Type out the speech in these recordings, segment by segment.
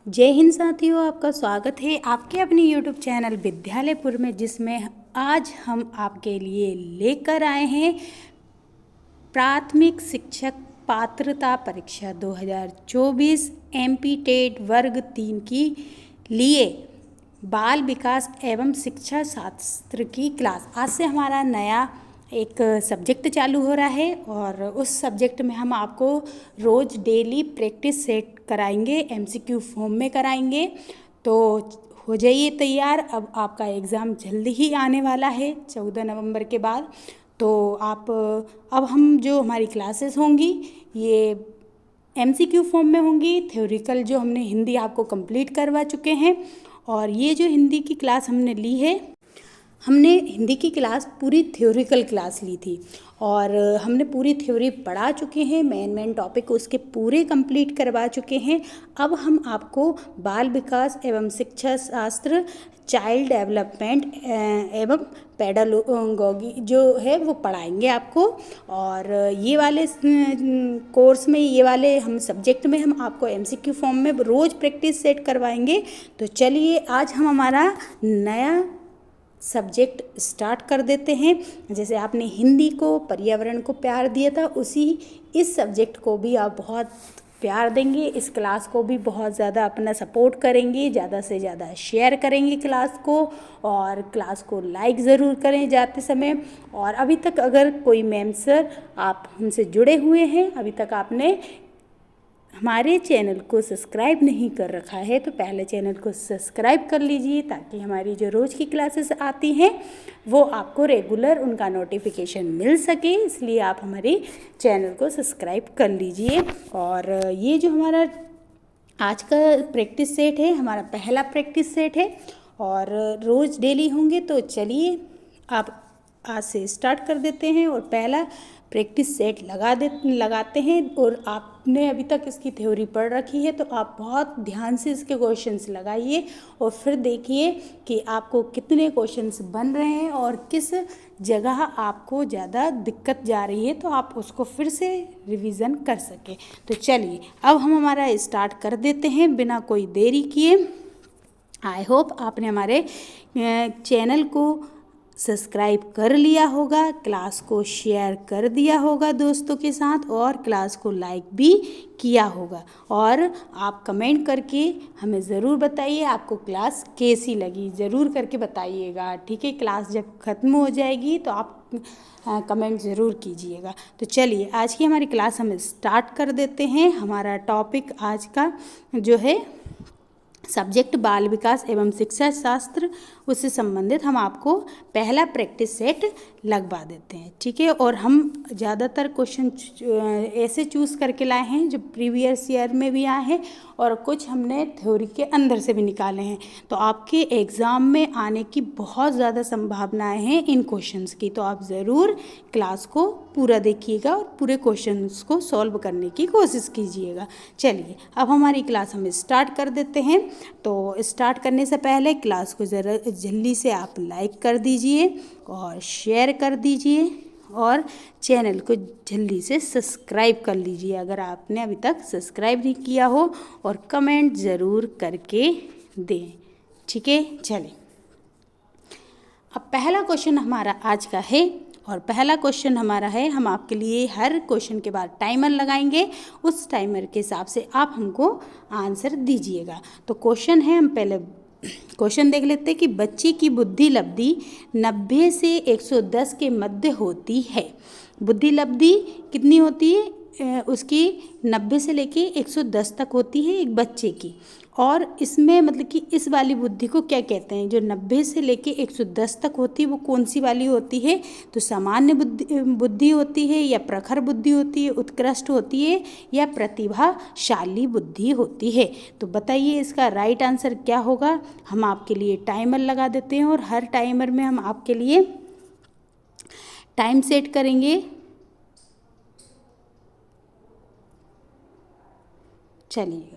जय हिंद साथियों, आपका स्वागत है आपके अपने यूट्यूब चैनल विद्यालयपुर में, जिसमें आज हम आपके लिए लेकर आए हैं प्राथमिक शिक्षक पात्रता परीक्षा 2024 एमपी टेट वर्ग 3 की लिए बाल विकास एवं शिक्षा शास्त्र की क्लास। आज से हमारा नया एक सब्जेक्ट चालू हो रहा है और उस सब्जेक्ट में हम आपको रोज़ डेली प्रैक्टिस सेट कराएंगे, एमसीक्यू फॉर्म में कराएंगे। तो हो जाइए तैयार, अब आपका एग्ज़ाम जल्दी ही आने वाला है 14 नवंबर के बाद। तो आप अब हम जो हमारी क्लासेस होंगी ये एमसीक्यू फॉर्म में होंगी। थ्योरिकल जो हमने हिंदी आपको कंप्लीट करवा चुके हैं, और ये जो हिंदी की क्लास हमने ली है, हमने हिंदी की क्लास पूरी थ्योरिकल क्लास ली थी और हमने पूरी थ्योरी पढ़ा चुके हैं, मेन टॉपिक उसके पूरे कंप्लीट करवा चुके हैं। अब हम आपको बाल विकास एवं शिक्षा शास्त्र, चाइल्ड डेवलपमेंट एवं पेडागोगी जो है वो पढ़ाएंगे आपको। और ये वाले कोर्स में, ये वाले हम सब्जेक्ट में हम आपको एमसीक्यू फॉर्म में रोज़ प्रैक्टिस सेट करवाएंगे। तो चलिए आज हम हमारा नया सब्जेक्ट स्टार्ट कर देते हैं। जैसे आपने हिंदी को, पर्यावरण को प्यार दिया था, उसी इस सब्जेक्ट को भी आप बहुत प्यार देंगे। इस क्लास को भी बहुत ज़्यादा अपना सपोर्ट करेंगे, ज़्यादा से ज़्यादा शेयर करेंगे क्लास को, और क्लास को लाइक ज़रूर करें जाते समय। और अभी तक अगर कोई मैम सर आप हमसे जुड़े हुए हैं, अभी तक आपने हमारे चैनल को सब्सक्राइब नहीं कर रखा है, तो पहले चैनल को सब्सक्राइब कर लीजिए, ताकि हमारी जो रोज़ की क्लासेस आती हैं वो आपको रेगुलर उनका नोटिफिकेशन मिल सके। इसलिए आप हमारे चैनल को सब्सक्राइब कर लीजिए। और ये जो हमारा आज का प्रैक्टिस सेट है, हमारा पहला प्रैक्टिस सेट है और रोज़ डेली होंगे। तो चलिए आप आज से स्टार्ट कर देते हैं और पहला प्रैक्टिस सेट लगाते हैं। और आपने अभी तक इसकी थ्योरी पढ़ रखी है, तो आप बहुत ध्यान से इसके क्वेश्चंस लगाइए और फिर देखिए कि आपको कितने क्वेश्चंस बन रहे हैं और किस जगह आपको ज़्यादा दिक्कत जा रही है, तो आप उसको फिर से रिवीज़न कर सकें। तो चलिए अब हम हमारा स्टार्ट कर देते हैं बिना कोई देरी किए। आई होप आपने हमारे चैनल को सब्सक्राइब कर लिया होगा, क्लास को शेयर कर दिया होगा दोस्तों के साथ, और क्लास को लाइक भी किया होगा। और आप कमेंट करके हमें ज़रूर बताइए आपको क्लास कैसी लगी, ज़रूर करके बताइएगा, ठीक है। क्लास जब ख़त्म हो जाएगी तो आप कमेंट ज़रूर कीजिएगा। तो चलिए आज की हमारी क्लास हम स्टार्ट कर देते हैं। हमारा टॉपिक आज का जो है सब्जेक्ट बाल विकास एवं शिक्षा शास्त्र, उससे संबंधित हम आपको पहला प्रैक्टिस सेट लगवा देते हैं, ठीक है। और हम ज़्यादातर क्वेश्चन ऐसे चूज़ करके लाए हैं जो प्रीवियस ईयर में भी आए हैं, और कुछ हमने थ्योरी के अंदर से भी निकाले हैं। तो आपके एग्ज़ाम में आने की बहुत ज़्यादा संभावनाएं हैं इन क्वेश्चंस की। तो आप ज़रूर क्लास को पूरा देखिएगा और पूरे क्वेश्चंस को सॉल्व करने की कोशिश कीजिएगा। चलिए अब हमारी क्लास हम स्टार्ट कर देते हैं। तो स्टार्ट करने से पहले क्लास को ज़रा जल्दी से आप लाइक कर दीजिए और शेयर कर दीजिए, और चैनल को जल्दी से सब्सक्राइब कर लीजिए अगर आपने अभी तक सब्सक्राइब नहीं किया हो, और कमेंट ज़रूर करके दें, ठीक है। चलिए अब पहला क्वेश्चन हमारा आज का है, और पहला क्वेश्चन हमारा है, हम आपके लिए हर क्वेश्चन के बाद टाइमर लगाएंगे, उस टाइमर के हिसाब से आप हमको आंसर दीजिएगा। तो क्वेश्चन है, हम पहले क्वेश्चन देख लेते हैं कि बच्चे की बुद्धि लब्धि 90 से 110 के मध्य होती है। बुद्धि लब्धि कितनी होती है उसकी? 90 से लेके 110 तक होती है एक बच्चे की। और इसमें मतलब कि इस वाली बुद्धि को क्या कहते हैं? जो 90 से लेके 110 तक होती है वो कौन सी वाली होती है? तो सामान्य बुद्धि होती है, या प्रखर बुद्धि होती है, उत्कृष्ट होती है, या प्रतिभाशाली बुद्धि होती है? तो बताइए इसका राइट आंसर क्या होगा। हम आपके लिए टाइमर लगा देते हैं, और हर टाइमर में हम आपके लिए टाइम सेट करेंगे। चलिए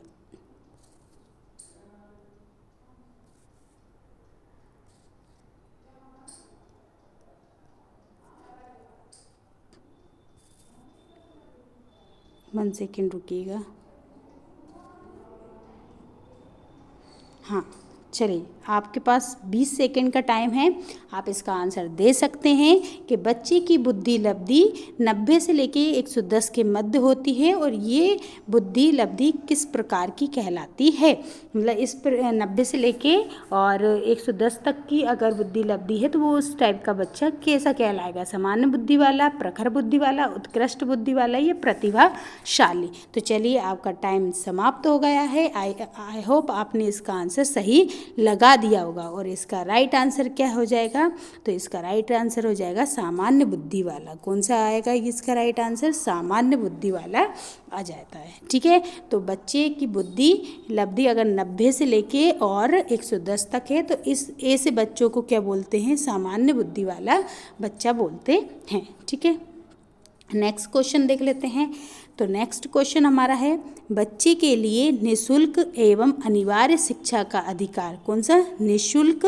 1 सेकेंड रुकिएगा। हाँ, चलिए आपके पास 20 सेकंड का टाइम है, आप इसका आंसर दे सकते हैं कि बच्चे की बुद्धि लब्धि 90 से लेके 110 के मध्य होती है और ये बुद्धि लब्धि किस प्रकार की कहलाती है। मतलब इस पर 90 से लेके और 110 तक की अगर बुद्धि लब्धि है तो वो उस टाइप का बच्चा कैसा कहलाएगा, सामान्य बुद्धि वाला, प्रखर बुद्धि वाला, उत्कृष्ट बुद्धि वाला या प्रतिभाशाली। तो चलिए आपका टाइम समाप्त हो गया है। आई होप आपने इसका आंसर सही लगा दिया होगा और इसका राइट आंसर क्या हो जाएगा, तो इसका राइट आंसर हो जाएगा सामान्य बुद्धि वाला। कौन सा आएगा इसका राइट आंसर, सामान्य बुद्धि वाला आ जाता है। ठीक है, तो बच्चे की बुद्धि लब्धि अगर 90 से लेके और 110 तक है तो इस ऐसे बच्चों को क्या बोलते हैं, सामान्य बुद्धि वाला बच्चा बोलते हैं। ठीक है, नेक्स्ट क्वेश्चन देख लेते हैं। तो नेक्स्ट क्वेश्चन हमारा है, बच्चे के लिए निःशुल्क एवं अनिवार्य शिक्षा का अधिकार। कौन सा, निःशुल्क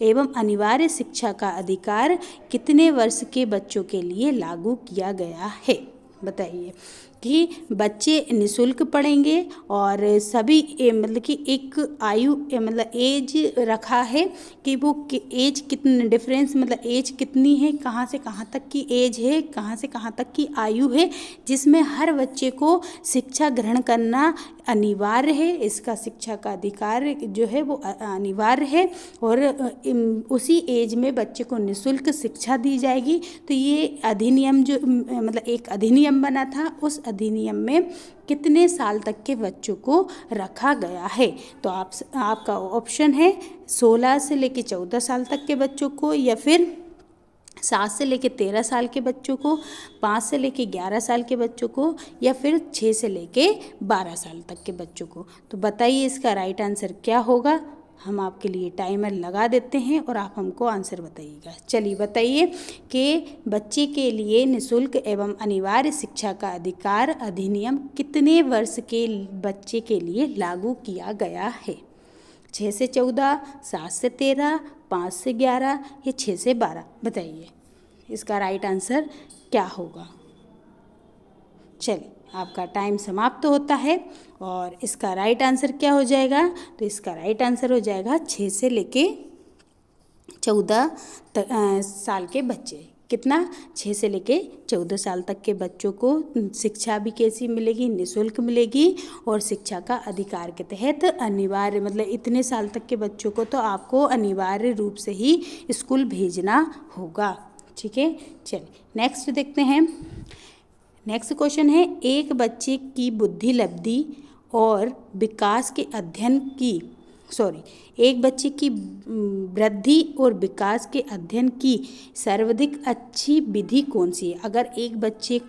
एवं अनिवार्य शिक्षा का अधिकार कितने वर्ष के बच्चों के लिए लागू किया गया है। बताइए कि बच्चे निःशुल्क पढ़ेंगे और सभी मतलब कि एक आयु मतलब एज रखा है कि वो एज कितने डिफरेंस मतलब एज कितनी है, कहाँ से कहाँ तक की एज है, कहाँ से कहाँ तक की आयु है, जिसमें हर बच्चे को शिक्षा ग्रहण करना अनिवार्य है। इसका शिक्षा का अधिकार जो है वो अनिवार्य है और उसी एज में बच्चे को निःशुल्क शिक्षा दी जाएगी। तो ये अधिनियम जो मतलब एक अधिनियम बना था, उस अधिनियम में कितने साल तक के बच्चों को रखा गया है। तो आपका ऑप्शन है 16 से लेकर 14 साल तक के बच्चों को, या फिर 7 से लेकर 13 साल के बच्चों को, 5 से लेकर 11 साल के बच्चों को, या फिर 6 से लेकर 12 साल तक के बच्चों को। तो बताइए इसका राइट आंसर क्या होगा। हम आपके लिए टाइमर लगा देते हैं और आप हमको आंसर बताइएगा। चलिए बताइए कि बच्चे के लिए निःशुल्क एवं अनिवार्य शिक्षा का अधिकार अधिनियम कितने वर्ष के बच्चे के लिए लागू किया गया है। 6 से 14, 7 से 13, 5 से 11 या 6 से 12। बताइए इसका राइट आंसर क्या होगा। चलिए आपका टाइम समाप्त होता है और इसका राइट आंसर क्या हो जाएगा, तो इसका राइट आंसर हो जाएगा 6 से लेके 14 साल के बच्चे। कितना, 6 से लेके 14 साल तक के बच्चों को शिक्षा भी कैसी मिलेगी, निःशुल्क मिलेगी और शिक्षा का अधिकार के तहत अनिवार्य मतलब इतने साल तक के बच्चों को तो आपको अनिवार्य रूप से ही स्कूल भेजना होगा। ठीक है, चलिए नेक्स्ट देखते हैं। नेक्स्ट क्वेश्चन है, एक बच्चे की बुद्धि लब्धि और विकास के अध्ययन की एक बच्चे की वृद्धि और विकास के अध्ययन की सर्वाधिक अच्छी विधि कौन सी है। अगर एक बच्चे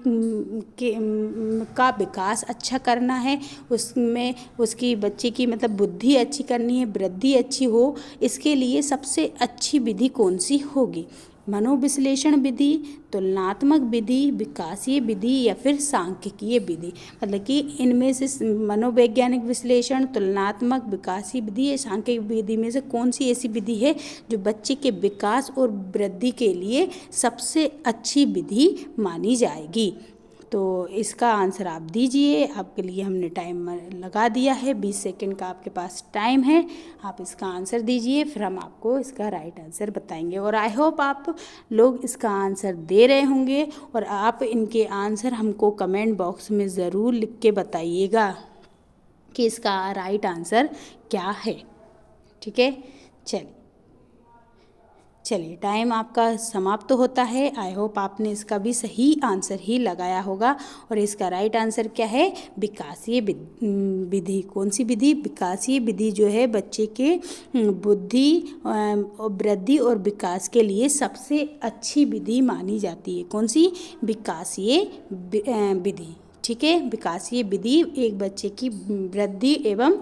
का विकास अच्छा करना है, उसमें उसकी बच्चे की मतलब बुद्धि अच्छी करनी है, वृद्धि अच्छी हो, इसके लिए सबसे अच्छी विधि कौन सी होगी। मनोविश्लेषण विधि, तुलनात्मक विधि, विकासीय विधि या फिर सांख्यिकीय विधि। मतलब कि इनमें से मनोवैज्ञानिक विश्लेषण, तुलनात्मक, विकासीय विधि या सांख्यिक विधि में से कौन सी ऐसी विधि है जो बच्चे के विकास और वृद्धि के लिए सबसे अच्छी विधि मानी जाएगी। तो इसका आंसर आप दीजिए। आपके लिए हमने टाइम लगा दिया है, 20 सेकंड का आपके पास टाइम है। आप इसका आंसर दीजिए, फिर हम आपको इसका राइट आंसर बताएंगे। और आई होप आप लोग इसका आंसर दे रहे होंगे और आप इनके आंसर हमको कमेंट बॉक्स में ज़रूर लिख के बताइएगा कि इसका राइट आंसर क्या है। ठीक है, चलिए टाइम आपका समाप्त होता है। आई होप आपने इसका भी सही आंसर ही लगाया होगा और इसका राइट आंसर क्या है, विकासीय विधि। कौन सी विधि, विकासीय विधि जो है बच्चे के बुद्धि वृद्धि और विकास के लिए सबसे अच्छी विधि मानी जाती है। कौन सी, विकासीय विधि। ठीक है, विकासीय विधि एक बच्चे की वृद्धि एवं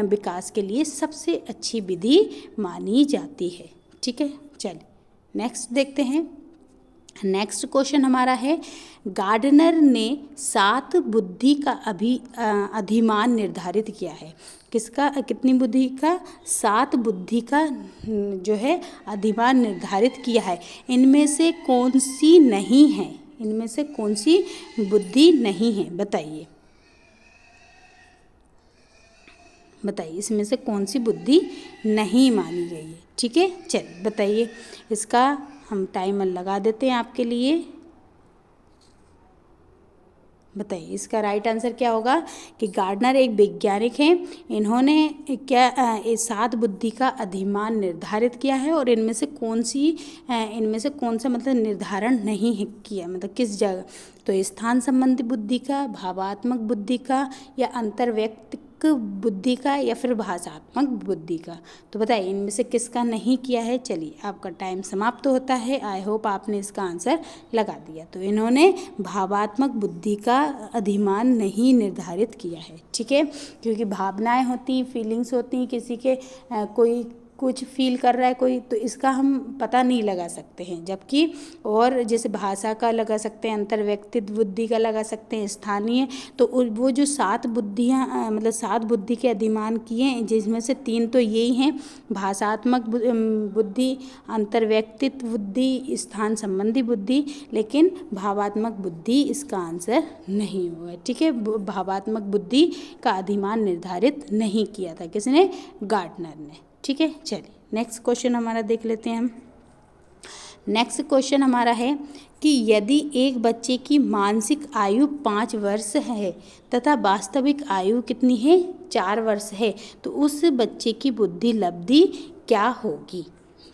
विकास के लिए सबसे अच्छी विधि मानी जाती है। ठीक है, चलिए नेक्स्ट देखते हैं। नेक्स्ट क्वेश्चन हमारा है, गार्डनर ने 7 बुद्धि का अधिमान निर्धारित किया है। किसका, कितनी बुद्धि का, 7 बुद्धि का जो है अधिमान निर्धारित किया है। इनमें से कौन सी नहीं है, इनमें से कौन सी बुद्धि नहीं है। बताइए बताइए इसमें से कौन सी बुद्धि नहीं मानी गई है। ठीक है, चलिए बताइए, इसका हम टाइमर लगा देते हैं आपके लिए। बताइए इसका राइट आंसर क्या होगा कि गार्डनर एक वैज्ञानिक हैं। इन्होंने क्या 7 बुद्धि का अधिमान निर्धारित किया है और इनमें से कौन सा मतलब निर्धारण नहीं किया, मतलब किस जगह, तो स्थान संबंधी बुद्धि का, भावात्मक बुद्धि का, या अंतर्वैयक्तिक बुद्धि का, या फिर भाषात्मक बुद्धि का। तो बताइए इनमें से किसका नहीं किया है। चलिए आपका टाइम समाप्त होता है। आई होप आपने इसका आंसर लगा दिया। तो इन्होंने भावात्मक बुद्धि का अधिमान नहीं निर्धारित किया है। ठीक है, क्योंकि भावनाएं होती, फीलिंग्स होती, किसी के कोई कुछ फील कर रहा है कोई, तो इसका हम पता नहीं लगा सकते हैं। जबकि और जैसे भाषा का लगा सकते हैं, अंतर्व्यक्तित्व बुद्धि का लगा सकते हैं, स्थानीय, तो वो जो 7 बुद्धियाँ मतलब 7 बुद्धि के अधिमान किए हैं, जिसमें से 3 तो यही हैं, भाषात्मक बुद्धि, अंतर्व्यक्तित्व बुद्धि, स्थान संबंधी बुद्धि, लेकिन भावात्मक बुद्धि इसका आंसर नहीं हुआ। ठीक है, भावात्मक बुद्धि का अधिमान निर्धारित नहीं किया था किसने, गार्डनर ने। ठीक है, चलिए नेक्स्ट क्वेश्चन हमारा देख लेते हैं हम। नेक्स्ट क्वेश्चन हमारा है कि यदि एक बच्चे की मानसिक आयु 5 वर्ष है तथा वास्तविक आयु कितनी है, 4 वर्ष है, तो उस बच्चे की बुद्धि लब्धि क्या होगी।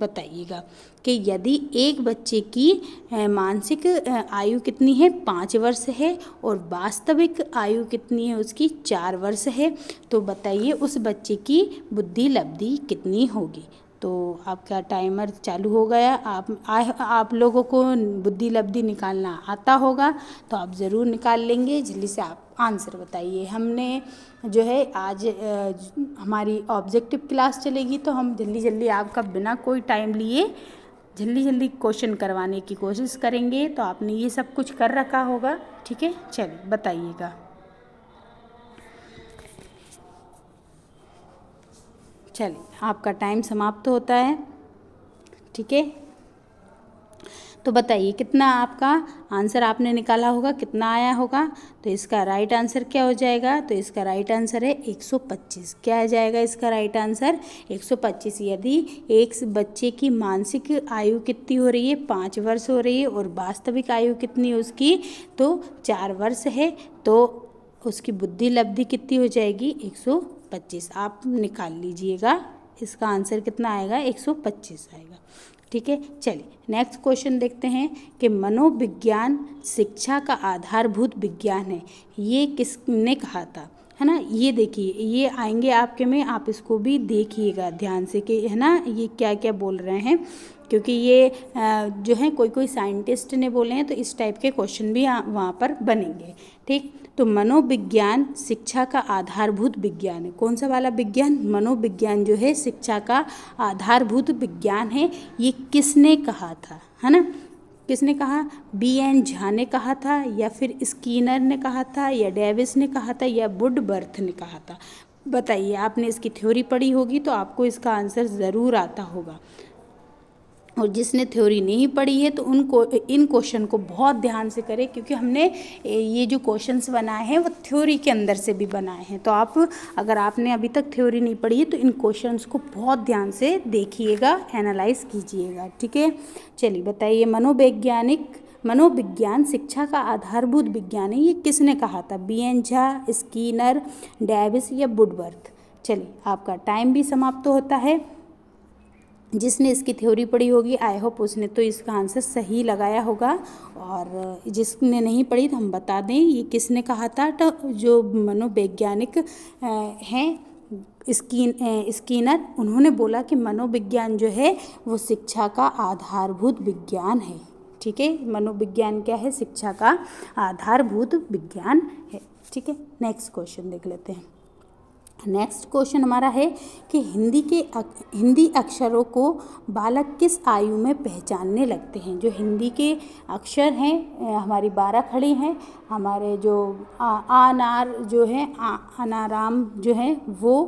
बताइएगा कि यदि एक बच्चे की मानसिक आयु कितनी है, 5 वर्ष है, और वास्तविक आयु कितनी है उसकी, 4 वर्ष है, तो बताइए उस बच्चे की बुद्धि लब्धि कितनी होगी। तो आपका टाइमर चालू हो गया। आप लोगों को बुद्धि लब्धि निकालना आता होगा तो आप ज़रूर निकाल लेंगे। जल्दी से आप आंसर बताइए। हमने जो है आज हमारी ऑब्जेक्टिव क्लास चलेगी, तो हम जल्दी जल्दी आपका बिना कोई टाइम लिए जल्दी जल्दी क्वेश्चन करवाने की कोशिश करेंगे। तो आपने ये सब कुछ कर रखा होगा। ठीक है, चलिए बताइएगा। चलिए आपका टाइम समाप्त होता है। ठीक है, तो बताइए कितना आपका आंसर आपने निकाला होगा, कितना आया होगा। तो इसका राइट आंसर क्या हो जाएगा, तो इसका राइट आंसर है 125। क्या आ जाएगा इसका राइट आंसर, 125। यदि एक बच्चे की मानसिक आयु कितनी हो रही है, 5 वर्ष हो रही है, और वास्तविक आयु कितनी है उसकी, तो 4 वर्ष है, तो उसकी बुद्धि लब्धि कितनी हो जाएगी, 125। आप निकाल लीजिएगा, इसका आंसर कितना आएगा, 125 आएगा। ठीक है, चलिए नेक्स्ट क्वेश्चन देखते हैं कि मनोविज्ञान शिक्षा का आधारभूत विज्ञान है, ये किसने कहा था, है ना। ये देखिए, ये आएंगे आपके में, आप इसको भी देखिएगा ध्यान से कि है ना ये क्या क्या बोल रहे हैं, क्योंकि ये जो है कोई साइंटिस्ट ने बोले हैं, तो इस टाइप के क्वेश्चन भी वहाँ पर बनेंगे। ठीक, तो मनोविज्ञान शिक्षा का आधारभूत विज्ञान है। कौन सा वाला विज्ञान, मनोविज्ञान जो है शिक्षा का आधारभूत विज्ञान है। ये किसने कहा था, है ना, किसने कहा, B.N. झा ने कहा था, या फिर स्कीनर ने कहा था, या डेविस ने कहा था, या वुडवर्थ ने कहा था। बताइए, आपने इसकी थ्योरी पढ़ी होगी तो आपको इसका आंसर ज़रूर आता होगा, और जिसने थ्योरी नहीं पढ़ी है तो उनको इन क्वेश्चन को बहुत ध्यान से करें, क्योंकि हमने ये जो क्वेश्चंस बनाए हैं वो थ्योरी के अंदर से भी बनाए हैं। तो आप अगर आपने अभी तक थ्योरी नहीं पढ़ी है तो इन क्वेश्चंस को बहुत ध्यान से देखिएगा, एनालाइज कीजिएगा। ठीक है, चलिए बताइए, मनोविज्ञान शिक्षा का आधारभूत विज्ञान है, ये किसने कहा था, B.N. झा, स्कीनर, डेविस, या वुडवर्थ। चलिए आपका टाइम भी समाप्त होता है। जिसने इसकी थ्योरी पढ़ी होगी, आई होप उसने तो इसका आंसर सही लगाया होगा, और जिसने नहीं पढ़ी तो हम बता दें ये किसने कहा था। तो जो मनोवैज्ञानिक हैं स्कीनर, उन्होंने बोला कि मनोविज्ञान जो है वो शिक्षा का आधारभूत विज्ञान है। ठीक है, मनोविज्ञान क्या है, शिक्षा का आधारभूत विज्ञान है। ठीक है, नेक्स्ट क्वेश्चन देख लेते हैं। नेक्स्ट क्वेश्चन हमारा है कि हिंदी अक्षरों को बालक किस आयु में पहचानने लगते हैं। जो हिंदी के अक्षर हैं हमारी 12 खड़ी हैं, हमारे जो अनार जो है अनाराम जो है वो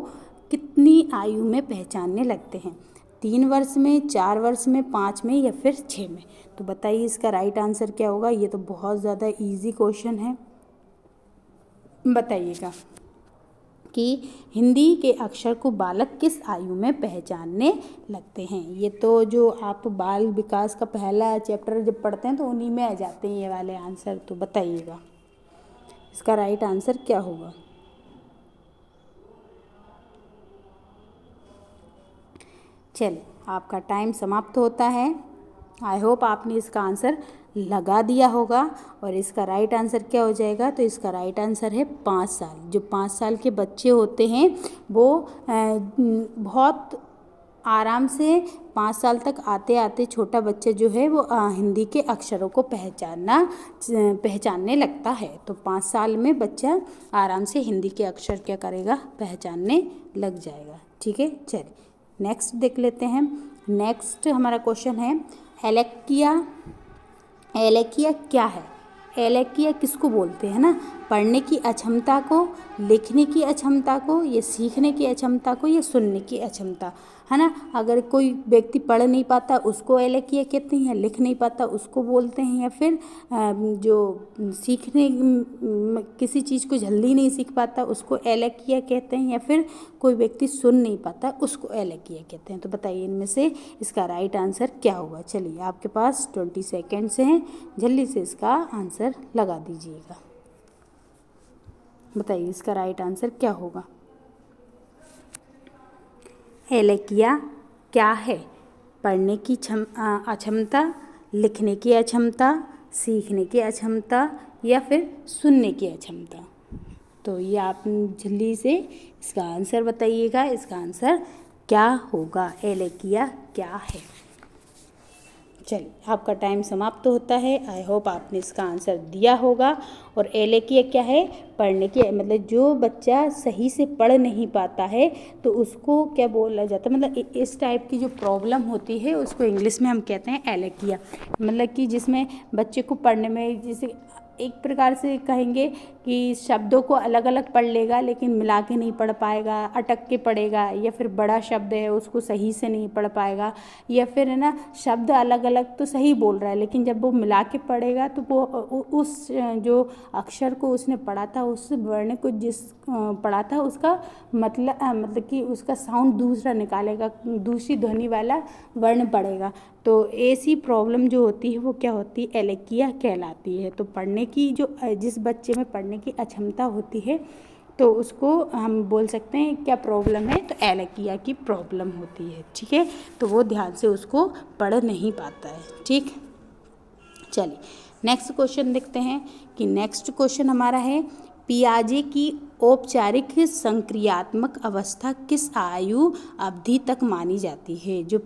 कितनी आयु में पहचानने लगते हैं, 3 वर्ष में, 4 वर्ष में, 5 में, या फिर 6 में। तो बताइए इसका राइट आंसर क्या होगा। ये तो बहुत ज़्यादा इजी क्वेश्चन है, बताइएगा कि हिंदी के अक्षर को बालक किस आयु में पहचानने लगते हैं। ये तो जो आप बाल विकास का पहला चैप्टर जब पढ़ते हैं तो उन्हीं में आ जाते हैं ये वाले आंसर। तो बताइएगा इसका राइट आंसर क्या होगा। चलिए आपका टाइम समाप्त होता है। आई होप आपने इसका आंसर लगा दिया होगा। और इसका राइट आंसर क्या हो जाएगा, तो इसका राइट आंसर है 5 साल। जो 5 साल के बच्चे होते हैं वो बहुत आराम से 5 साल तक आते आते छोटा बच्चा जो है वो हिंदी के अक्षरों को पहचानने लगता है। तो 5 साल में बच्चा आराम से हिंदी के अक्षर क्या करेगा, पहचानने लग जाएगा। ठीक है, चलिए नेक्स्ट देख लेते हैं। नेक्स्ट हमारा क्वेश्चन है एलेकिया। एलेकिया क्या है? एलेकिया किसको बोलते हैं ना? पढ़ने की अक्षमता को, लिखने की अक्षमता को, या सीखने की अक्षमता को, या सुनने की अक्षमता, है ना। अगर कोई व्यक्ति पढ़ नहीं पाता उसको एलेकिया कहते हैं, लिख नहीं पाता उसको बोलते हैं, या फिर जो सीखने किसी चीज़ को जल्दी नहीं सीख पाता उसको एलेकिया कहते हैं, या फिर कोई व्यक्ति सुन नहीं पाता उसको एलेकिया कहते हैं। तो बताइए इनमें से इसका राइट आंसर क्या होगा। चलिए आपके पास 20 सेकेंड्स हैं, जल्दी से इसका आंसर लगा दीजिएगा। बताइए इसका राइट आंसर क्या होगा। एलेकिया क्या है? पढ़ने की अक्षमता, लिखने की अक्षमता, सीखने की अक्षमता, या फिर सुनने की अक्षमता। तो ये आप जल्दी से इसका आंसर बताइएगा। इसका आंसर क्या होगा? एलेकिया क्या है? चलिए आपका टाइम समाप्त होता है। आई होप आपने इसका आंसर दिया होगा। और एलेकिया क्या है? पढ़ने की, मतलब जो बच्चा सही से पढ़ नहीं पाता है तो उसको क्या बोला जाता है, मतलब इस टाइप की जो प्रॉब्लम होती है उसको इंग्लिश में हम कहते हैं एलेकिया। मतलब कि जिसमें बच्चे को पढ़ने में, जैसे एक प्रकार से कहेंगे कि शब्दों को अलग अलग पढ़ लेगा लेकिन मिला के नहीं पढ़ पाएगा, अटक के पढ़ेगा, या फिर बड़ा शब्द है उसको सही से नहीं पढ़ पाएगा, या फिर है ना शब्द अलग अलग तो सही बोल रहा है लेकिन जब वो मिला के पढ़ेगा तो वो उस जो अक्षर को उसने पढ़ा था, उस वर्ण को जिस पढ़ा था उसका मतलब कि उसका साउंड दूसरा निकालेगा, दूसरी ध्वनि वाला वर्ण पढ़ेगा। तो ऐसी प्रॉब्लम जो होती है वो क्या होती है? एलेकिया कहलाती है। तो पढ़ने की जो जिस बच्चे में पढ़ने की अक्षमता होती है तो उसको हम बोल सकते हैं क्या प्रॉब्लम है, तो एलेकिया की प्रॉब्लम होती है। ठीक है, तो वो ध्यान से उसको पढ़ नहीं पाता है। ठीक, चलिए नेक्स्ट क्वेश्चन देखते हैं कि नेक्स्ट क्वेश्चन हमारा है पियाजे की औपचारिक संक्रियात्मक अवस्था किस आयु अवधि तक मानी जाती है। जो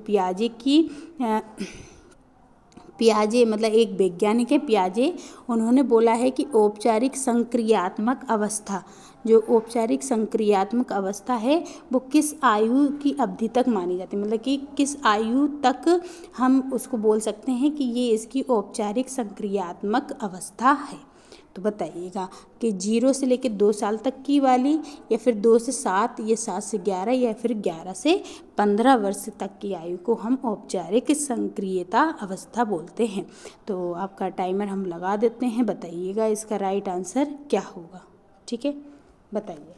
पियाजे मतलब एक वैज्ञानिक है पियाजे, उन्होंने बोला है कि औपचारिक संक्रियात्मक अवस्था, जो औपचारिक संक्रियात्मक अवस्था है वो किस आयु की अवधि तक मानी जाती है, मतलब कि किस आयु तक हम उसको बोल सकते हैं कि ये इसकी औपचारिक संक्रियात्मक अवस्था है। तो बताइएगा कि 0 से लेकर 2 साल तक की वाली, या फिर 2 से 7, या 7 से 11, या फिर 11 से 15 वर्ष तक की आयु को हम औपचारिक संक्रियता अवस्था बोलते हैं। तो आपका टाइमर हम लगा देते हैं, बताइएगा इसका राइट आंसर क्या होगा। ठीक है, बताइए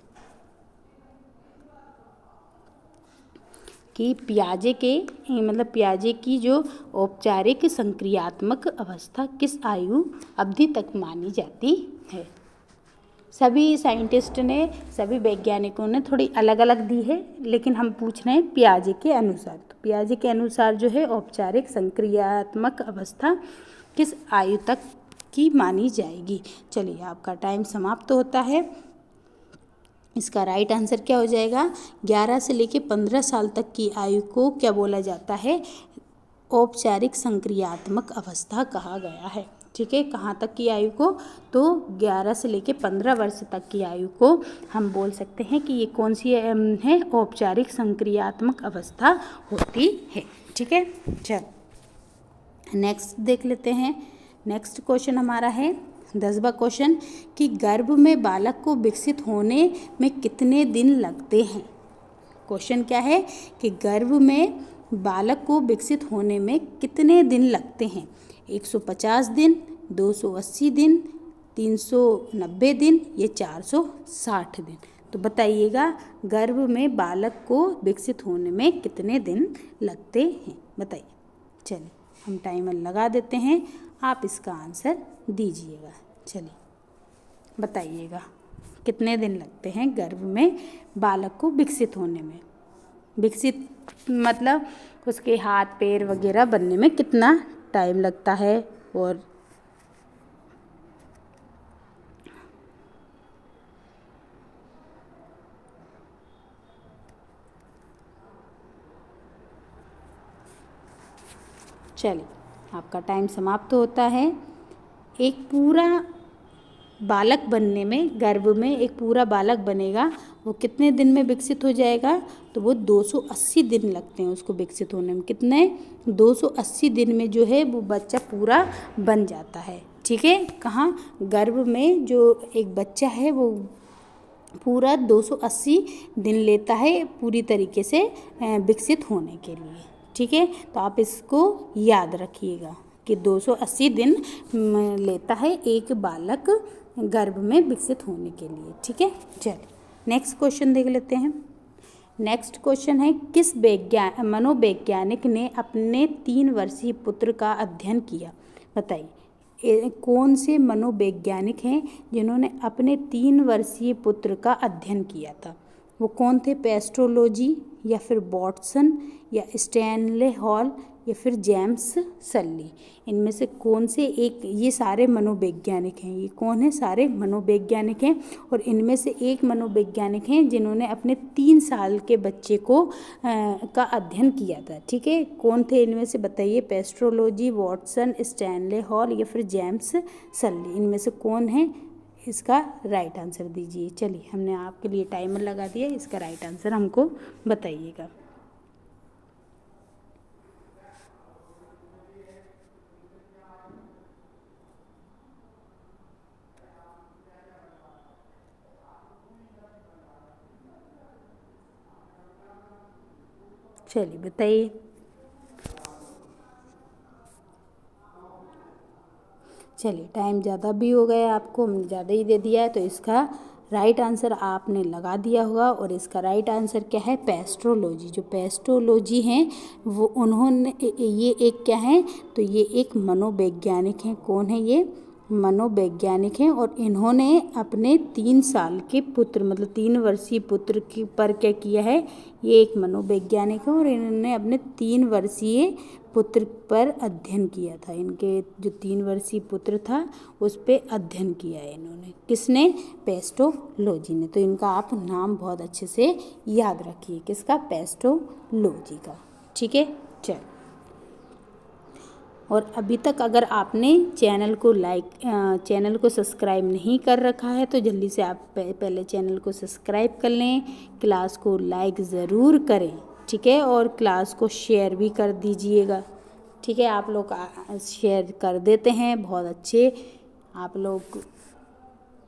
कि पियाजे की जो औपचारिक संक्रियात्मक अवस्था किस आयु अवधि तक मानी जाती है। सभी साइंटिस्ट ने, सभी वैज्ञानिकों ने थोड़ी अलग अलग दी है, लेकिन हम पूछ रहे हैं पियाजे के अनुसार। तो पियाजे के अनुसार जो है औपचारिक संक्रियात्मक अवस्था किस आयु तक की मानी जाएगी। चलिए आपका टाइम समाप्त होता है। इसका राइट आंसर क्या हो जाएगा? 11 से लेकर 15 साल तक की आयु को क्या बोला जाता है? औपचारिक संक्रियात्मक अवस्था कहा गया है। ठीक है, कहाँ तक की आयु को? तो 11 से लेकर 15 वर्ष तक की आयु को हम बोल सकते हैं कि ये कौन सी है? औपचारिक संक्रियात्मक अवस्था होती है। ठीक है, चल नेक्स्ट देख लेते हैं। नेक्स्ट क्वेश्चन हमारा है 10वां क्वेश्चन कि गर्भ में बालक को विकसित होने में कितने दिन लगते हैं। क्वेश्चन क्या है कि गर्भ में बालक को विकसित होने में कितने दिन लगते हैं। 150 दिन, 280 दिन, 390 दिन, या 460 दिन। तो बताइएगा गर्भ में बालक को विकसित होने में कितने दिन लगते हैं, बताइए। चलिए हम टाइमर लगा देते हैं, आप इसका आंसर दीजिएगा। चलिए बताइएगा कितने दिन लगते हैं गर्भ में बालक को विकसित होने में। विकसित मतलब उसके हाथ पैर वगैरह बनने में कितना टाइम लगता है। और चलिए आपका टाइम समाप्त होता है। एक पूरा बालक बनने में, गर्भ में एक पूरा बालक बनेगा, वो कितने दिन में विकसित हो जाएगा, तो वो 280 दिन लगते हैं उसको विकसित होने में। कितने? 280 दिन में जो है वो बच्चा पूरा बन जाता है। ठीक है, कहाँ? गर्भ में जो एक बच्चा है वो पूरा 280 दिन लेता है पूरी तरीके से विकसित होने के लिए। ठीक है, तो आप इसको याद रखिएगा कि 280 दिन लेता है एक बालक गर्भ में विकसित होने के लिए। ठीक है, चलिए नेक्स्ट क्वेश्चन देख लेते हैं। नेक्स्ट क्वेश्चन है, किस मनोवैज्ञानिक ने अपने 3 वर्षीय पुत्र का अध्ययन किया, बताइए। कौन से मनोवैज्ञानिक हैं जिन्होंने अपने 3 वर्षीय पुत्र का अध्ययन किया था? वो कौन थे? पेस्ट्रोलॉजी या फिर वॉटसन या स्टैनले हॉल या फिर जेम्स सल्ली। इनमें से कौन से एक? ये सारे मनोवैज्ञानिक हैं। ये कौन है? सारे मनोवैज्ञानिक हैं। और इनमें से एक मनोवैज्ञानिक हैं जिन्होंने अपने 3 साल के बच्चे को का अध्ययन किया था। ठीक है, कौन थे इनमें से बताइए? पेस्ट्रोलॉजी, वॉटसन, स्टैनले हॉल या फिर जेम्स सल्ली। इनमें से कौन है? इसका राइट आंसर दीजिए। चलिए हमने आपके लिए टाइमर लगा दिया, इसका राइट आंसर हमको बताइएगा। चलिए बताइए। चलिए टाइम ज़्यादा भी हो गया, आपको हमने ज़्यादा ही दे दिया है, तो इसका राइट आंसर आपने लगा दिया होगा। और इसका राइट आंसर क्या है? पेस्ट्रोलॉजी। जो पेस्ट्रोलॉजी हैं वो उन्होंने ये एक क्या है, तो ये एक मनोवैज्ञानिक हैं। कौन है ये? मनोवैज्ञानिक हैं। और इन्होंने अपने 3 साल के पुत्र, मतलब 3 वर्षीय पुत्र की पर क्या किया है? ये एक मनोवैज्ञानिक है और इन्होंने अपने 3 वर्षीय पुत्र पर अध्ययन किया था। इनके जो 3 वर्षीय पुत्र था उस पर अध्ययन किया है इन्होंने। किसने? पेस्ट्रोलॉजी ने। तो इनका आप नाम बहुत अच्छे से याद रखिए। किसका? पेस्ट्रोलॉजी का। ठीक है, चल। और अभी तक अगर आपने चैनल को सब्सक्राइब नहीं कर रखा है तो जल्दी से आप पहले चैनल को सब्सक्राइब कर लें, क्लास को लाइक ज़रूर करें। ठीक है, और क्लास को शेयर भी कर दीजिएगा। ठीक है, आप लोग शेयर कर देते हैं, बहुत अच्छे। आप लोग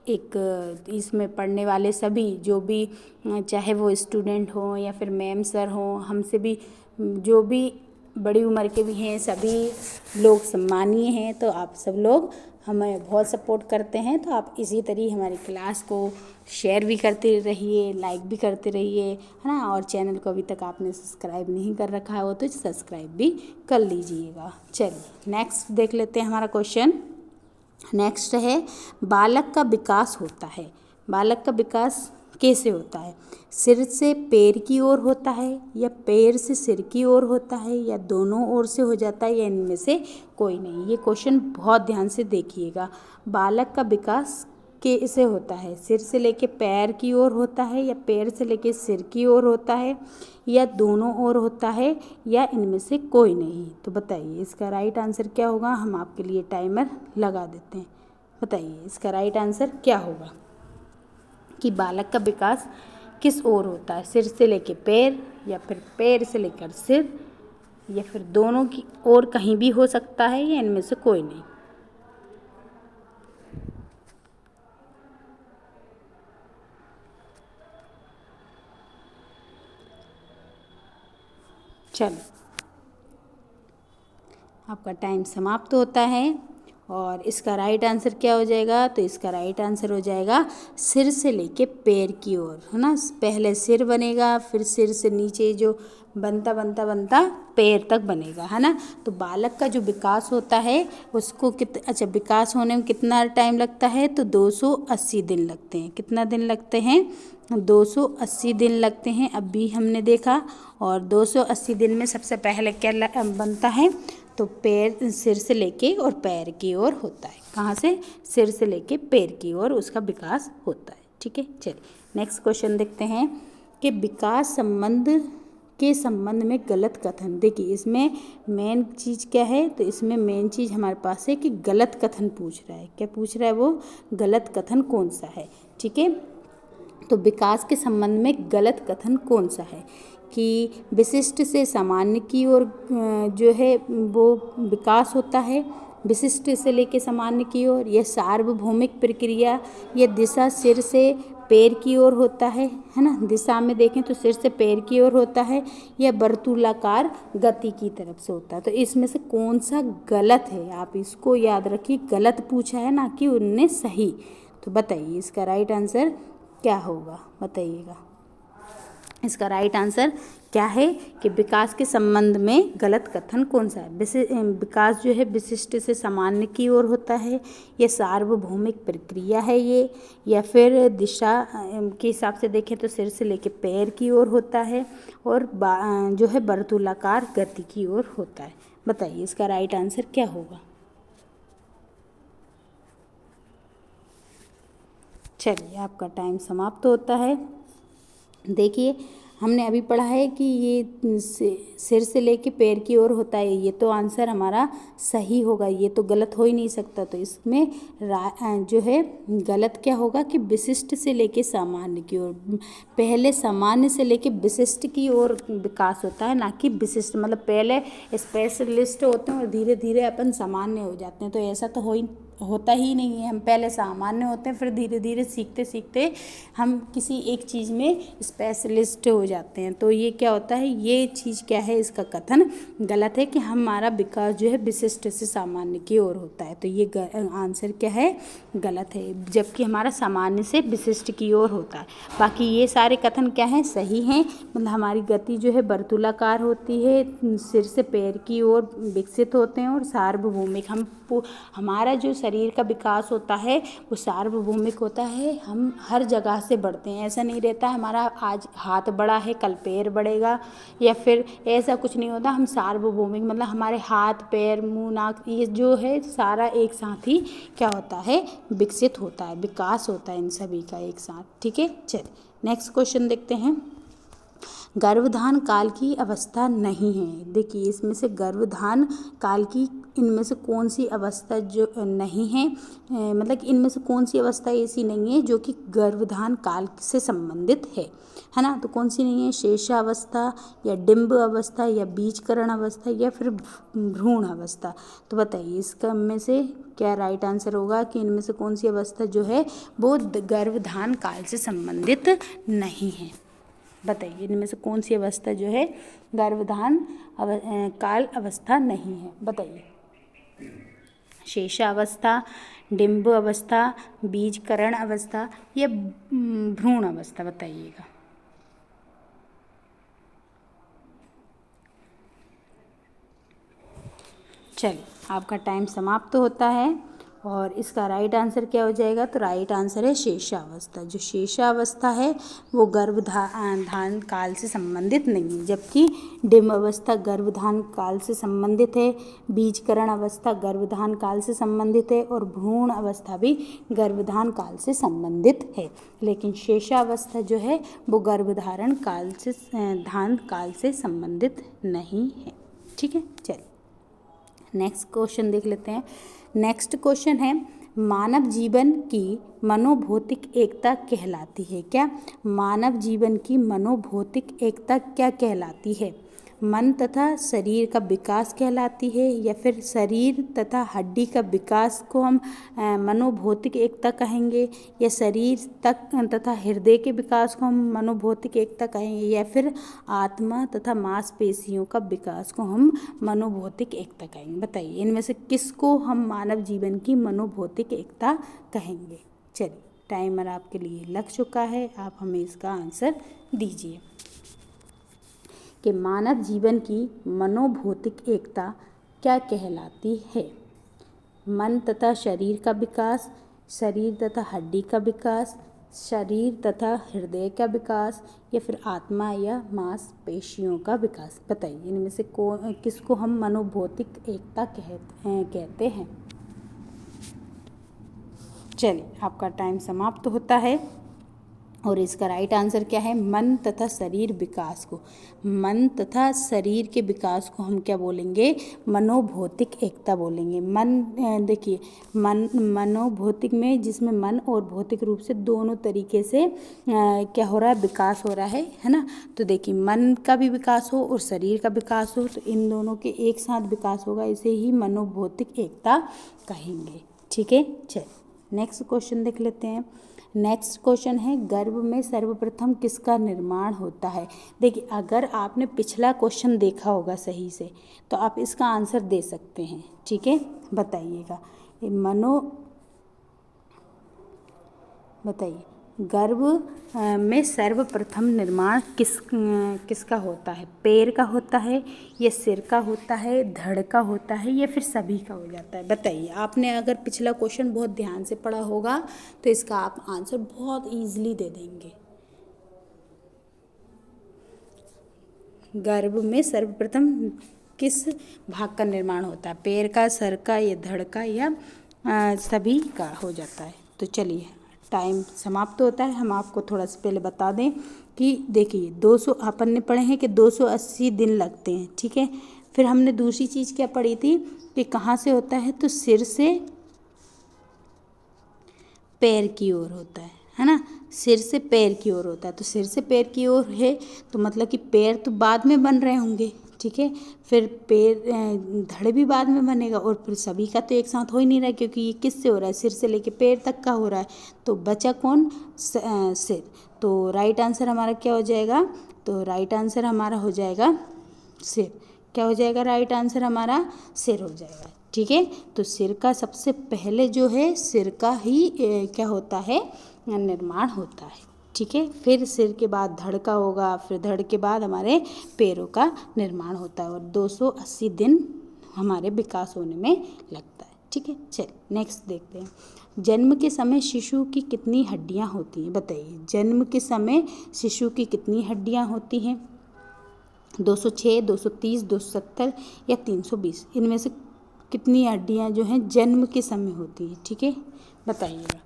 एक इसमें पढ़ने वाले सभी जो भी, चाहे वो स्टूडेंट हों या फिर मैम सर हों, हमसे भी जो भी बड़ी उम्र के भी हैं, सभी लोग सम्मानीय हैं। तो आप सब लोग हमें बहुत सपोर्ट करते हैं, तो आप इसी तरह हमारी क्लास को शेयर भी करते रहिए, लाइक भी करते रहिए, है ना। और चैनल को अभी तक आपने सब्सक्राइब नहीं कर रखा है वो तो सब्सक्राइब भी कर लीजिएगा। चलिए नेक्स्ट देख लेते हैं हमारा क्वेश्चन। नेक्स्ट है, बालक का विकास होता है। बालक का विकास कैसे होता है? सिर से पैर की ओर होता है या पैर से सिर की ओर होता है या दोनों ओर से हो जाता है या इनमें से कोई नहीं? ये क्वेश्चन बहुत ध्यान से देखिएगा। बालक का विकास कैसे होता है? सिर से लेके पैर की ओर होता है या पैर से लेके सिर की ओर होता है या दोनों ओर होता है या इनमें से कोई नहीं? तो बताइए इसका राइट आंसर क्या होगा। हम आपके लिए टाइमर लगा देते हैं, बताइए इसका राइट आंसर क्या होगा कि बालक का विकास किस ओर होता है? सिर से लेके पैर या फिर पैर से लेकर सिर या फिर दोनों की ओर कहीं भी हो सकता है या इनमें से कोई नहीं? चलो आपका टाइम समाप्त होता है और इसका राइट आंसर क्या हो जाएगा? तो इसका राइट आंसर हो जाएगा सिर से लेके पैर की ओर, है ना। पहले सिर बनेगा, फिर सिर से नीचे जो बनता पैर तक बनेगा, है ना। तो बालक का जो विकास होता है उसको विकास होने में कितना टाइम लगता है? तो 280 दिन लगते हैं। कितना दिन लगते हैं? 280 दिन लगते हैं, अभी हमने देखा। और 280 दिन में सबसे पहले क्या बनता है? तो पैर, सिर से लेके और पैर की ओर होता है। कहाँ से? सिर से लेके पैर की ओर उसका विकास होता है। ठीक है, चलिए नेक्स्ट क्वेश्चन देखते हैं कि विकास के संबंध में गलत कथन। देखिए इसमें मेन चीज़ क्या है? तो इसमें मेन चीज़ हमारे पास है कि गलत कथन पूछ रहा है। क्या पूछ रहा है वो? गलत कथन कौन सा है? ठीक है, तो विकास के संबंध में गलत कथन कौन सा है? कि विशिष्ट से सामान्य की ओर जो है वो विकास होता है, विशिष्ट से लेके सामान्य की ओर। यह सार्वभौमिक प्रक्रिया, यह दिशा सिर से पैर की ओर होता है ना। दिशा में देखें तो सिर से पैर की ओर होता है, या वर्तुलाकार गति की तरफ से होता है। तो इसमें से कौन सा गलत है? आप इसको याद रखिए, गलत पूछा है ना कि उनने सही। तो बताइए इसका राइट आंसर क्या होगा? बताइएगा इसका राइट आंसर क्या है कि विकास के संबंध में गलत कथन कौन सा है? विकास जो है विशिष्ट से सामान्य की ओर होता है, ये सार्वभौमिक प्रक्रिया है ये, या फिर दिशा के हिसाब से देखें तो सिर से लेके पैर की ओर होता है, और जो है वर्तुलाकार गति की ओर होता है। बताइए इसका राइट आंसर क्या होगा? चलिए आपका टाइम समाप्त होता है। देखिए हमने अभी पढ़ा है कि ये सिर से लेके पैर की ओर होता है, ये तो आंसर हमारा सही होगा, ये तो गलत हो ही नहीं सकता। तो इसमें जो है गलत क्या होगा कि विशिष्ट से लेके सामान्य की ओर। पहले सामान्य से लेके विशिष्ट की ओर विकास होता है, ना कि विशिष्ट। मतलब पहले स्पेशलिस्ट होते हैं और धीरे धीरे अपन सामान्य हो जाते हैं। तो ऐसा तो होता ही नहीं है। हम पहले सामान्य होते हैं, फिर धीरे धीरे सीखते सीखते हम किसी एक चीज़ में स्पेशलिस्ट हो जाते हैं। तो ये क्या होता है? ये चीज़ क्या है? इसका कथन गलत है कि हमारा विकास जो है विशिष्ट से सामान्य की ओर होता है। तो ये आंसर क्या है? गलत है, जबकि हमारा सामान्य से विशिष्ट की ओर होता है। बाकी ये सारे कथन क्या हैं? सही हैं। मतलब हमारी गति जो है वर्तुलाकार होती है, सिर से पैर की ओर विकसित होते हैं, और सार्वभौमिक हमारा जो शरीर का विकास होता है वो सार्वभौमिक होता है। हम हर जगह से बढ़ते हैं, ऐसा नहीं रहता हमारा आज हाथ बड़ा है कल पैर बढ़ेगा, या फिर ऐसा कुछ नहीं होता। हम सार्वभौमिक मतलब हमारे हाथ पैर मुंह नाक ये जो है सारा एक साथ ही क्या होता है? विकसित होता है, विकास होता है इन सभी का एक साथ। ठीक है, चलिए नेक्स्ट क्वेश्चन देखते हैं। गर्भधान काल की अवस्था नहीं है। देखिए इसमें से गर्भधान काल की इनमें से कौन सी अवस्था जो नहीं है, मतलब कि इनमें से कौन सी अवस्था ऐसी नहीं है जो कि गर्भधान काल से संबंधित है ना। तो कौन सी नहीं है? शेषावस्था, या डिम्ब अवस्था, या बीजकरण अवस्था, या फिर भ्रूण अवस्था। तो बताइए इसका में से क्या राइट आंसर होगा कि इनमें से कौन सी अवस्था जो है वो गर्भधान काल से संबंधित नहीं है? बताइए इनमें से कौन सी अवस्था जो है गर्भधान काल अवस्था नहीं है? बताइए शेषावस्था, डिम्ब अवस्था, बीजकरण अवस्था, या भ्रूण अवस्था? बताइएगा। चलिए आपका टाइम समाप्त होता है, और इसका राइट आंसर क्या हो जाएगा? तो राइट आंसर है शेषावस्था। जो शेषावस्था है वो गर्भधान काल से संबंधित नहीं है, जबकि डिम्ब अवस्था गर्भधान काल से संबंधित है, बीजकरण अवस्था गर्भधान काल से संबंधित है, और भ्रूण अवस्था भी गर्भधान काल से संबंधित है। लेकिन शेषावस्था जो है वो गर्भधारण काल से धान काल से संबंधित नहीं है। ठीक है, चलिए नेक्स्ट क्वेश्चन देख लेते हैं। नेक्स्ट क्वेश्चन है, मानव जीवन की मनोभौतिक एकता कहलाती है क्या? मानव जीवन की मनोभौतिक एकता क्या कहलाती है? मन तथा शरीर का विकास कहलाती है, या फिर शरीर तथा हड्डी का विकास को हम मनोभौतिक एकता कहेंगे, या शरीर तक तथा हृदय के विकास को हम मनोभौतिक एकता कहेंगे, या फिर आत्मा तथा मांसपेशियों का विकास को हम मनोभौतिक एकता कहेंगे। बताइए इनमें से किसको हम मानव जीवन की मनोभौतिक एकता कहेंगे। चलिए टाइमर आपके लिए लग चुका है, आप हमें इसका आंसर दीजिए कि मानव जीवन की मनोभौतिक एकता क्या कहलाती है। मन तथा शरीर का विकास, शरीर तथा हड्डी का विकास, शरीर तथा हृदय का विकास, या फिर आत्मा या मांसपेशियों का विकास। बताइए इनमें से किसको हम मनोभौतिक एकता कहते हैं। चलिए आपका टाइम समाप्त होता है और इसका राइट आंसर क्या है, मन तथा शरीर विकास को, मन तथा शरीर के विकास को हम क्या बोलेंगे, मनोभौतिक एकता बोलेंगे। मन देखिए मनोभौतिक में जिसमें मन और भौतिक रूप से दोनों तरीके से क्या हो रहा है, विकास हो रहा है ना। तो देखिए मन का भी विकास हो और शरीर का विकास हो, तो इन दोनों के एक साथ विकास होगा, इसे ही मनोभौतिक एकता कहेंगे। ठीक है, चलिए नेक्स्ट क्वेश्चन देख लेते हैं। नेक्स्ट क्वेश्चन है, गर्भ में सर्वप्रथम किसका निर्माण होता है। देखिए अगर आपने पिछला क्वेश्चन देखा होगा सही से तो आप इसका आंसर दे सकते हैं। ठीक है, बताइएगा बताइए गर्भ में सर्वप्रथम निर्माण किसका होता है, पैर का होता है, या सिर का होता है, धड़ का होता है, या फिर सभी का हो जाता है। बताइए आपने अगर पिछला क्वेश्चन बहुत ध्यान से पढ़ा होगा तो इसका आप आंसर बहुत ईजिली दे देंगे। गर्भ में सर्वप्रथम किस भाग का निर्माण होता है, पैर का, सर का, या धड़ का, या सभी का हो जाता है। तो चलिए टाइम समाप्त होता है। हम आपको थोड़ा सा पहले बता दें कि देखिए 200 अपन ने पढ़े हैं कि 280 दिन लगते हैं। ठीक है, फिर हमने दूसरी चीज़ क्या पढ़ी थी कि कहाँ से होता है, तो सिर से पैर की ओर होता है ना, सिर से पैर की ओर होता है। तो सिर से पैर की ओर है तो मतलब कि पैर तो बाद में बन रहे होंगे। ठीक है, फिर पैर धड़ भी बाद में बनेगा, और फिर सभी का तो एक साथ हो ही नहीं रहा क्योंकि ये किससे हो रहा है, सिर से लेके पैर तक का हो रहा है। तो बचा कौन, सिर। तो राइट आंसर हमारा क्या हो जाएगा, तो राइट आंसर हमारा हो जाएगा सिर। क्या हो जाएगा, राइट आंसर हमारा सिर हो जाएगा। ठीक है, तो सिर का सबसे पहले जो है सिर का ही क्या होता है, निर्माण होता है। ठीक है, फिर सिर के बाद धड़ का होगा, फिर धड़ के बाद हमारे पैरों का निर्माण होता है, और 280 दिन हमारे विकास होने में लगता है। ठीक है, चलिए नेक्स्ट देखते हैं। जन्म के समय शिशु की कितनी हड्डियां होती हैं। बताइए जन्म के समय शिशु की कितनी हड्डियां होती हैं, 206, 230, 270 या 320। इनमें से कितनी हड्डियां जो हैं जन्म के समय होती हैं। ठीक है, बताइएगा।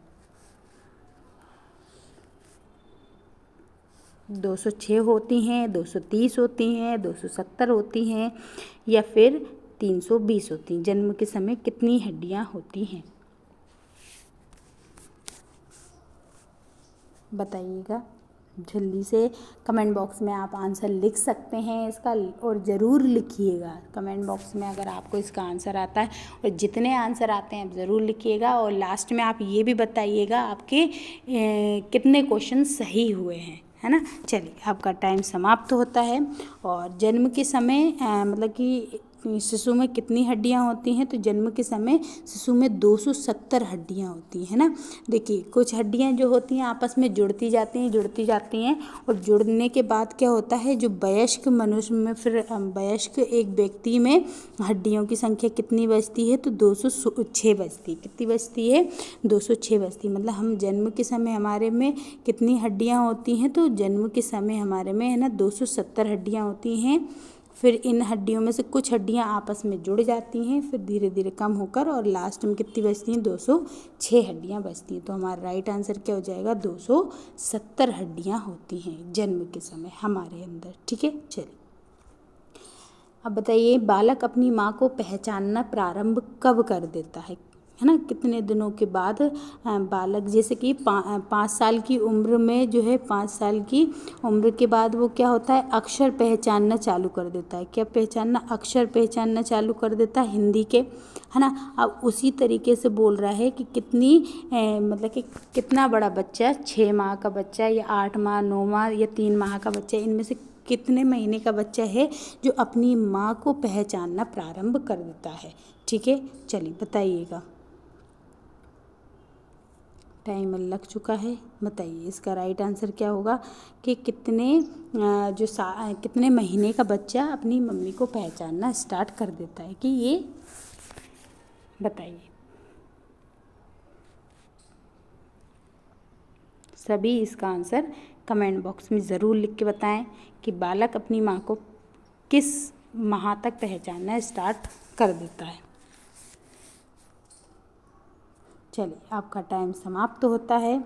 206 होती हैं, 230 होती हैं, 270 होती हैं, या फिर 320 होती हैं। जन्म के समय कितनी हड्डियां होती हैं, बताइएगा। जल्दी से कमेंट बॉक्स में आप आंसर लिख सकते हैं इसका, और ज़रूर लिखिएगा कमेंट बॉक्स में अगर आपको इसका आंसर आता है, और जितने आंसर आते हैं आप ज़रूर लिखिएगा। और लास्ट में आप ये भी बताइएगा आपके कितने क्वेश्चन सही हुए हैं, है ना। चलिए आपका टाइम समाप्त होता है। और जन्म के समय मतलब कि शिशु में कितनी हड्डियां होती हैं, तो जन्म के समय शिशु में 270 हड्डियां होती हैं ना। देखिए कुछ हड्डियां जो होती हैं आपस में जुड़ती जाती हैं, और जुड़ने के बाद क्या होता है, जो वयस्क मनुष्य में, फिर वयस्क एक व्यक्ति में हड्डियों की संख्या कितनी बचती है, तो 206 बचती। कितनी बचती है, 206 बचती। मतलब हम जन्म के समय हमारे में कितनी हड्डियां होती हैं, तो जन्म के समय हमारे में है ना 270 हड्डियां होती हैं। फिर इन हड्डियों में से कुछ हड्डियां आपस में जुड़ जाती हैं, फिर धीरे धीरे कम होकर, और लास्ट में कितनी बचती हैं, 206 हड्डियां बचती हैं। तो हमारा राइट आंसर क्या हो जाएगा, 270 हड्डियां होती हैं जन्म के समय हमारे अंदर। ठीक है, चलिए अब बताइए बालक अपनी माँ को पहचानना प्रारंभ कब कर देता है। है ना, कितने दिनों के बाद बालक, जैसे कि 5 साल की उम्र में जो है, 5 साल की उम्र के बाद वो क्या होता है, अक्षर पहचानना चालू कर देता है। क्या पहचानना, अक्षर पहचानना चालू कर देता है हिंदी के, है ना। अब उसी तरीके से बोल रहा है कि कितनी मतलब कि कितना बड़ा बच्चा, 6 माह का बच्चा या 8 माह, 9 माह या 3 माह का बच्चा, इनमें से कितने महीने का बच्चा है जो अपनी माँ को पहचानना प्रारंभ कर देता है। ठीक है, चलिए बताइएगा। टाइमर लग चुका है, बताइए इसका राइट आंसर क्या होगा कि कितने कितने महीने का बच्चा अपनी मम्मी को पहचानना स्टार्ट कर देता है, कि ये बताइए। सभी इसका आंसर कमेंट बॉक्स में ज़रूर लिख के बताएं कि बालक अपनी माँ को किस माह तक पहचानना स्टार्ट कर देता है। चलिए, आपका टाइम समाप्त होता है।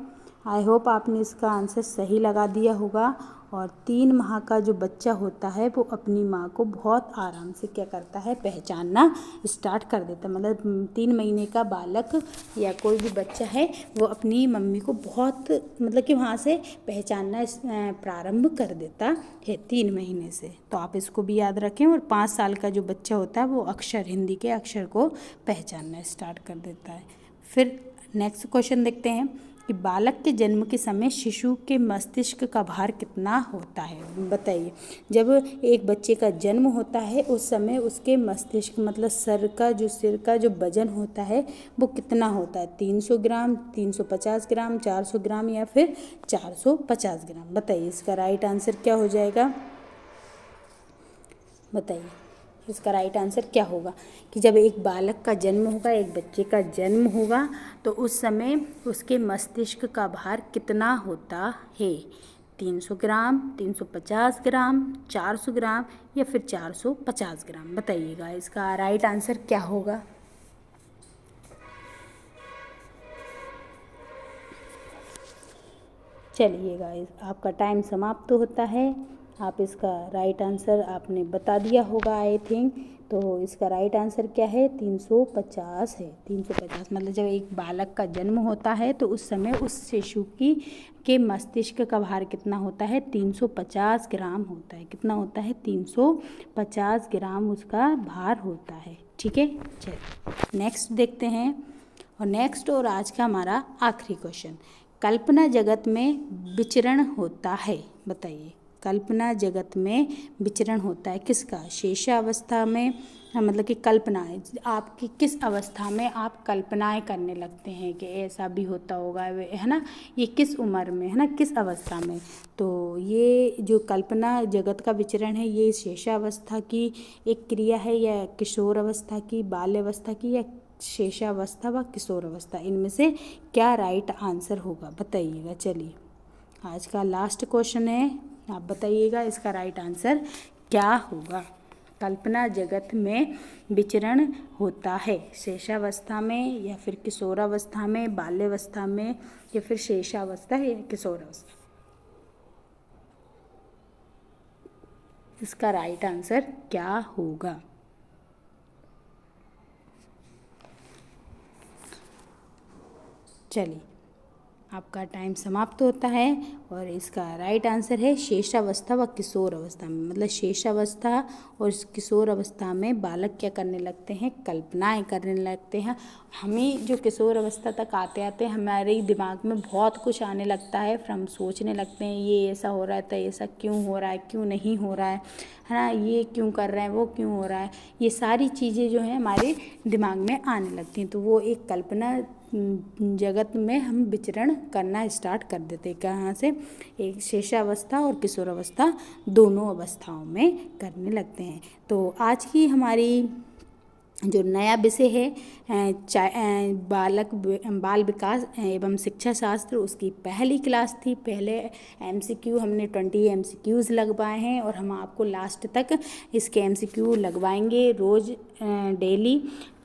आई होप आपने इसका आंसर सही लगा दिया होगा। और 3 माह का जो बच्चा होता है वो अपनी माँ को बहुत आराम से क्या करता है, पहचानना स्टार्ट कर देता है। मतलब 3 महीने का बालक या कोई भी बच्चा है वो अपनी मम्मी को बहुत, मतलब कि वहाँ से पहचानना प्रारंभ कर देता है 3 महीने से। तो आप इसको भी याद रखें। और 5 साल का जो बच्चा होता है वो अक्षर, हिंदी के अक्षर को पहचानना स्टार्ट कर देता है। फिर नेक्स्ट क्वेश्चन देखते हैं कि बालक के जन्म के समय शिशु के मस्तिष्क का भार कितना होता है। बताइए, जब एक बच्चे का जन्म होता है उस समय उसके मस्तिष्क, मतलब सिर का जो वजन होता है वो कितना होता है, 300 ग्राम, 350 ग्राम, 400 ग्राम या फिर 450 ग्राम। बताइए इसका राइट आंसर क्या हो जाएगा। बताइए इसका राइट आंसर क्या होगा कि जब एक बालक का जन्म होगा, एक बच्चे का जन्म होगा, तो उस समय उसके मस्तिष्क का भार कितना होता है, 300 ग्राम, 350 ग्राम, 400 ग्राम या फिर 450 ग्राम। बताइएगा इसका राइट आंसर क्या होगा। चलिएगा, आपका टाइम समाप्त होता है। आप इसका राइट आंसर आपने बता दिया होगा आई थिंक। तो इसका राइट आंसर क्या है, 350 है। 350 मतलब जब एक बालक का जन्म होता है तो उस समय उस शिशु के मस्तिष्क का भार कितना होता है, 350 ग्राम होता है। कितना होता है, 350 ग्राम उसका भार होता है। ठीक है, चलिए नेक्स्ट देखते हैं। और नेक्स्ट और आज का हमारा आखिरी क्वेश्चन, कल्पना जगत में विचरण होता है। बताइए, कल्पना जगत में विचरण होता है किसका, शेषावस्था में, मतलब कि कल्पनाएं, आपकी किस अवस्था में आप कल्पनाएं करने लगते हैं कि ऐसा भी होता होगा, है ना, ये किस उम्र में, है ना, किस अवस्था में। तो ये जो कल्पना जगत का विचरण है ये शेषावस्था की एक क्रिया है, या किशोर अवस्था की, बाल्यावस्था की, या शेषावस्था व किशोर अवस्था, इनमें से क्या राइट आंसर होगा बताइएगा। चलिए आज का लास्ट क्वेश्चन है, आप बताइएगा इसका राइट आंसर क्या होगा। कल्पना जगत में विचरण होता है शेषावस्था में या फिर किशोरावस्था में, बाल्यावस्था में या फिर शेषावस्था या किशोरावस्था। इसका राइट आंसर क्या होगा। चलिए आपका टाइम समाप्त होता है और इसका राइट आंसर है शेषावस्था व किशोर अवस्था में। मतलब शेषावस्था और किशोर अवस्था में बालक क्या करने लगते हैं, कल्पनाएं करने लगते हैं। हमें जो किशोर अवस्था तक आते आते हमारे दिमाग में बहुत कुछ आने लगता है, फिर हम सोचने लगते हैं ये ऐसा हो रहा है तो ऐसा क्यों हो रहा है, क्यों नहीं हो रहा है ना, ये क्यों कर रहे हैं, वो क्यों हो रहा है, ये सारी चीज़ें जो हैं हमारे दिमाग में आने लगती हैं। तो वो एक कल्पना जगत में हम विचरण करना स्टार्ट कर देते हैं। कहाँ से, एक शेषावस्था और किशोरावस्था दोनों अवस्थाओं में करने लगते हैं। तो आज की हमारी जो नया विषय है बाल विकास एवं शिक्षा शास्त्र, उसकी पहली क्लास थी। पहले MCQ हमने 20 MCQs लगवाए हैं और हम आपको लास्ट तक इसके MCQ लगवाएंगे रोज़ डेली।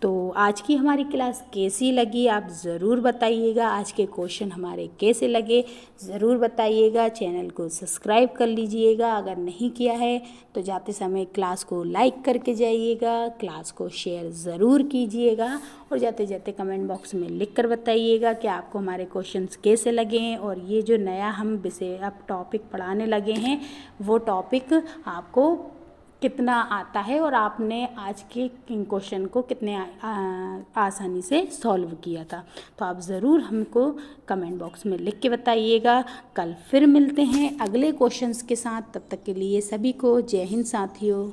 तो आज की हमारी क्लास कैसी लगी आप ज़रूर बताइएगा। आज के क्वेश्चन हमारे कैसे लगे ज़रूर बताइएगा। चैनल को सब्सक्राइब कर लीजिएगा अगर नहीं किया है तो जाते समय क्लास को लाइक करके जाइएगा, क्लास को शेयर ज़रूर कीजिएगा और जाते जाते कमेंट बॉक्स में लिख कर बताइएगा कि आपको हमारे क्वेश्चंस कैसे लगे हैं और ये जो नया हम विषय अब टॉपिक पढ़ाने लगे हैं वो टॉपिक आपको कितना आता है और आपने आज के क्वेश्चन को कितने आसानी से सॉल्व किया था। तो आप ज़रूर हमको कमेंट बॉक्स में लिख के बताइएगा। कल फिर मिलते हैं अगले क्वेश्चंस के साथ, तब तक के लिए सभी को जय हिंद साथियों।